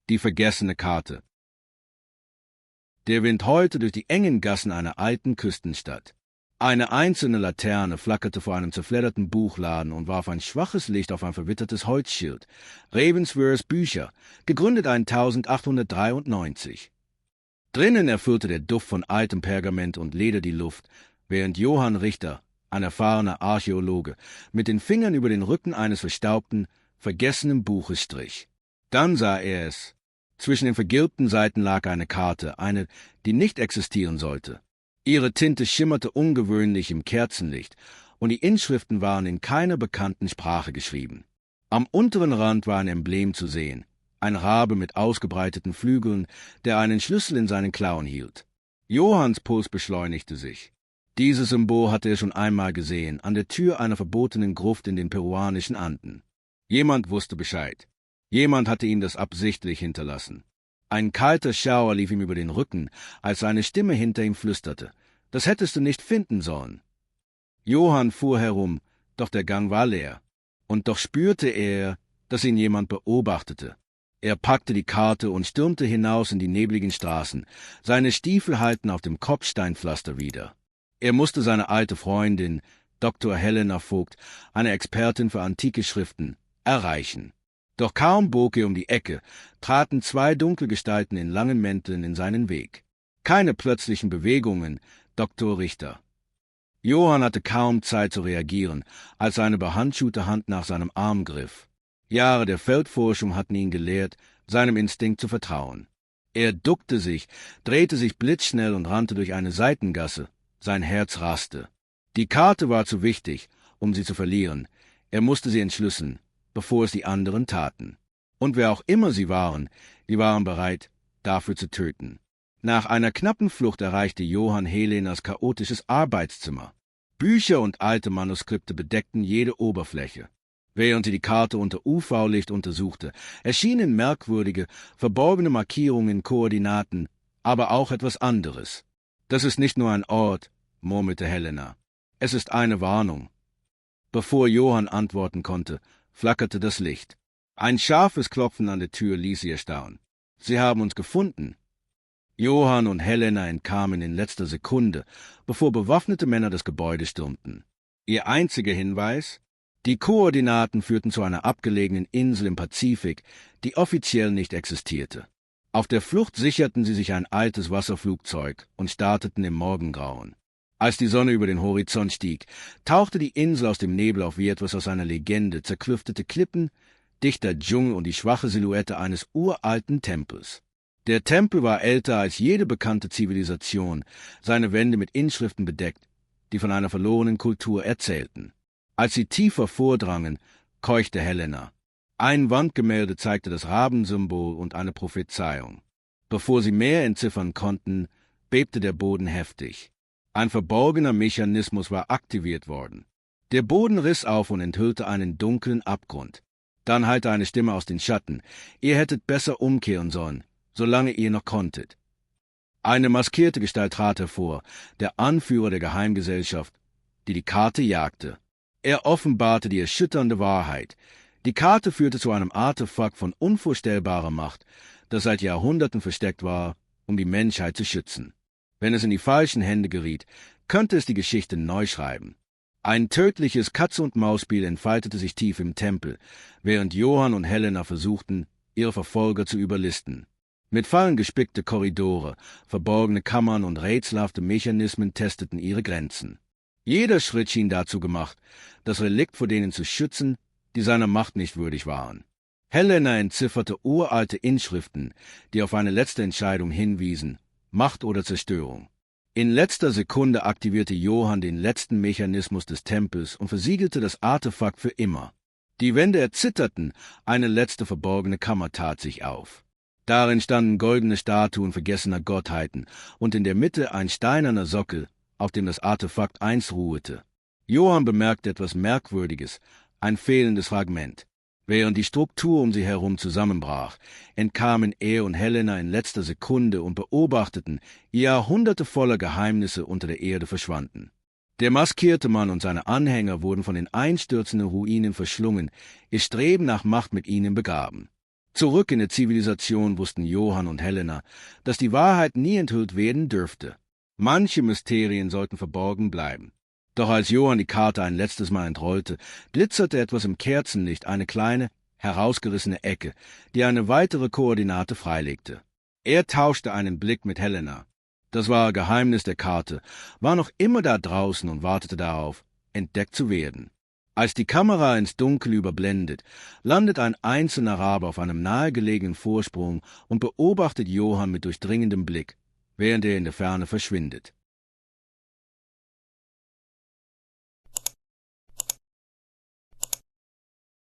Die vergessene Karte. Der Wind heulte durch die engen Gassen einer alten Küstenstadt. Eine einzelne Laterne flackerte vor einem zerfledderten Buchladen und warf ein schwaches Licht auf ein verwittertes Holzschild. Ravensworths Bücher, gegründet 1893. Drinnen erfüllte der Duft von altem Pergament und Leder die Luft, während Johann Richter, ein erfahrener Archäologe, mit den Fingern über den Rücken eines verstaubten, vergessenen Buches strich. Dann sah er es. Zwischen den vergilbten Seiten lag eine Karte, eine, die nicht existieren sollte. Ihre Tinte schimmerte ungewöhnlich im Kerzenlicht, und die Inschriften waren in keiner bekannten Sprache geschrieben. Am unteren Rand war ein Emblem zu sehen, ein Rabe mit ausgebreiteten Flügeln, der einen Schlüssel in seinen Klauen hielt. Johanns Puls beschleunigte sich. Dieses Symbol hatte er schon einmal gesehen, an der Tür einer verbotenen Gruft in den peruanischen Anden. Jemand wusste Bescheid. Jemand hatte ihm das absichtlich hinterlassen. Ein kalter Schauer lief ihm über den Rücken, als seine Stimme hinter ihm flüsterte. »Das hättest du nicht finden sollen.« Johann fuhr herum, doch der Gang war leer. Und doch spürte er, dass ihn jemand beobachtete. Er packte die Karte und stürmte hinaus in die nebligen Straßen. Seine Stiefel hallten auf dem Kopfsteinpflaster wieder. Er musste seine alte Freundin, Dr. Helena Vogt, eine Expertin für antike Schriften, erreichen. Doch kaum bog er um die Ecke, traten zwei dunkle Gestalten in langen Mänteln in seinen Weg. Keine plötzlichen Bewegungen, Dr. Richter. Johann hatte kaum Zeit zu reagieren, als seine behandschuhte Hand nach seinem Arm griff. Jahre der Feldforschung hatten ihn gelehrt, seinem Instinkt zu vertrauen. Er duckte sich, drehte sich blitzschnell und rannte durch eine Seitengasse. Sein Herz raste. Die Karte war zu wichtig, um sie zu verlieren. Er musste sie entschlüsseln, bevor es die anderen taten. Und wer auch immer sie waren bereit, dafür zu töten. Nach einer knappen Flucht erreichte Johann Helenas chaotisches Arbeitszimmer. Bücher und alte Manuskripte bedeckten jede Oberfläche. Während sie die Karte unter UV-Licht untersuchte, erschienen merkwürdige, verborgene Markierungen, Koordinaten, aber auch etwas anderes. »Das ist nicht nur ein Ort«, murmelte Helena. »Es ist eine Warnung.« Bevor Johann antworten konnte, flackerte das Licht. Ein scharfes Klopfen an der Tür ließ sie erstarren. »Sie haben uns gefunden.« Johann und Helena entkamen in letzter Sekunde, bevor bewaffnete Männer das Gebäude stürmten. Ihr einziger Hinweis? Die Koordinaten führten zu einer abgelegenen Insel im Pazifik, die offiziell nicht existierte. Auf der Flucht sicherten sie sich ein altes Wasserflugzeug und starteten im Morgengrauen. Als die Sonne über den Horizont stieg, tauchte die Insel aus dem Nebel auf wie etwas aus einer Legende, zerklüftete Klippen, dichter Dschungel und die schwache Silhouette eines uralten Tempels. Der Tempel war älter als jede bekannte Zivilisation, seine Wände mit Inschriften bedeckt, die von einer verlorenen Kultur erzählten. Als sie tiefer vordrangen, keuchte Helena. Ein Wandgemälde zeigte das Rabensymbol und eine Prophezeiung. Bevor sie mehr entziffern konnten, bebte der Boden heftig. Ein verborgener Mechanismus war aktiviert worden. Der Boden riss auf und enthüllte einen dunklen Abgrund. Dann hallte eine Stimme aus den Schatten. »Ihr hättet besser umkehren sollen, solange ihr noch konntet.« Eine maskierte Gestalt trat hervor, der Anführer der Geheimgesellschaft, die die Karte jagte. Er offenbarte die erschütternde Wahrheit. Die Karte führte zu einem Artefakt von unvorstellbarer Macht, das seit Jahrhunderten versteckt war, um die Menschheit zu schützen. Wenn es in die falschen Hände geriet, könnte es die Geschichte neu schreiben. Ein tödliches Katz-und-Maus-Spiel entfaltete sich tief im Tempel, während Johann und Helena versuchten, ihre Verfolger zu überlisten. Mit Fallen gespickte Korridore, verborgene Kammern und rätselhafte Mechanismen testeten ihre Grenzen. Jeder Schritt schien dazu gemacht, das Relikt vor denen zu schützen, die seiner Macht nicht würdig waren. Helena entzifferte uralte Inschriften, die auf eine letzte Entscheidung hinwiesen, Macht oder Zerstörung. In letzter Sekunde aktivierte Johann den letzten Mechanismus des Tempels und versiegelte das Artefakt für immer. Die Wände erzitterten, eine letzte verborgene Kammer tat sich auf. Darin standen goldene Statuen vergessener Gottheiten und in der Mitte ein steinerner Sockel, auf dem das Artefakt einst ruhete. Johann bemerkte etwas Merkwürdiges, ein fehlendes Fragment. Während die Struktur um sie herum zusammenbrach, entkamen er und Helena in letzter Sekunde und beobachteten, wie Jahrhunderte voller Geheimnisse unter der Erde verschwanden. Der maskierte Mann und seine Anhänger wurden von den einstürzenden Ruinen verschlungen, ihr Streben nach Macht mit ihnen begraben. Zurück in der Zivilisation wussten Johann und Helena, dass die Wahrheit nie enthüllt werden dürfte. Manche Mysterien sollten verborgen bleiben. Doch als Johann die Karte ein letztes Mal entrollte, glitzerte etwas im Kerzenlicht, eine kleine, herausgerissene Ecke, die eine weitere Koordinate freilegte. Er tauschte einen Blick mit Helena. Das wahre Geheimnis der Karte war noch immer da draußen und wartete darauf, entdeckt zu werden. Als die Kamera ins Dunkel überblendet, landet ein einzelner Rabe auf einem nahegelegenen Vorsprung und beobachtet Johann mit durchdringendem Blick, während er in der Ferne verschwindet.